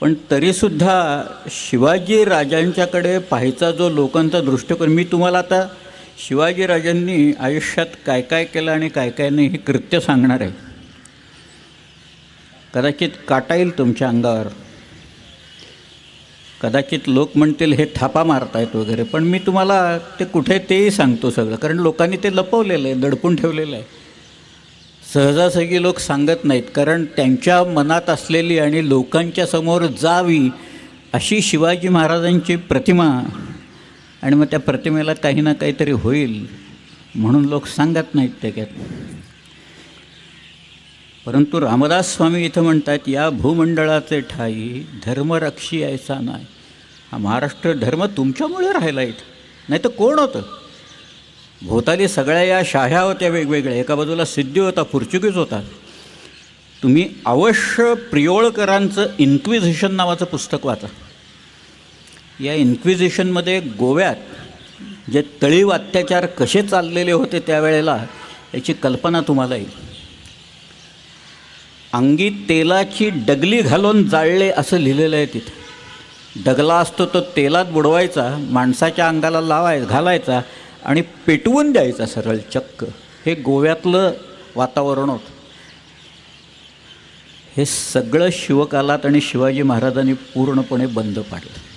पण तरीसुद्धा शिवाजी राजांच्याकडे पाहायचा जो लोकांचा दृष्टिकोन, मी तुम्हाला आता शिवाजीराजांनी आयुष्यात काय काय केलं आणि काय काय नाही हे कृत्य सांगणार आहे. कदाचित काटा येईल तुमच्या अंगावर, कदाचित लोक म्हणतील हे थापा मारतायत वगैरे, पण मी तुम्हाला ते कुठे तेही सांगतो सगळं, कारण लोकांनी ते लपवलेलं आहे, दडपून ठेवलेलं आहे. सहजासहजी लोक सांगत नाहीत, कारण त्यांच्या मनात असलेली आणि लोकांच्या समोर जावी अशी शिवाजी महाराजांची प्रतिमा, आणि मग त्या प्रतिमेला काही ना काहीतरी होईल म्हणून लोक सांगत नाहीत त्याच्यात. परंतु रामदास स्वामी इथं म्हणतात, या भूमंडळाचे ठाई धर्मरक्षी ऐसा नाही. हा महाराष्ट्र धर्म तुमच्यामुळे राहिला इथं, नाही तर कोण होतं? भोवताली सगळ्या या शाह्या होत्या वेगवेगळ्या, एका बाजूला सिद्धी होता, पोर्चुगीज होता. तुम्ही अवश्य प्रियोळकरांचं इन्क्विझिशन नावाचं पुस्तक वाचा. या इन्क्विझिशनमध्ये गोव्यात जे तळीव अत्याचार कसे चाललेले होते त्यावेळेला याची कल्पना तुम्हाला येईल. अंगी तेलाची डगली घालून जाळले असं लिहिलेलं आहे तिथे. डगला असतो तो तेलात बुडवायचा, माणसाच्या अंगाला घालायचा आणि पेटवून द्यायचा सरळ चक्क. हे गोव्यातलं वातावरण होतं. हे सगळं शिवकालात आणि शिवाजी महाराजांनी पूर्णपणे बंद पाडलं.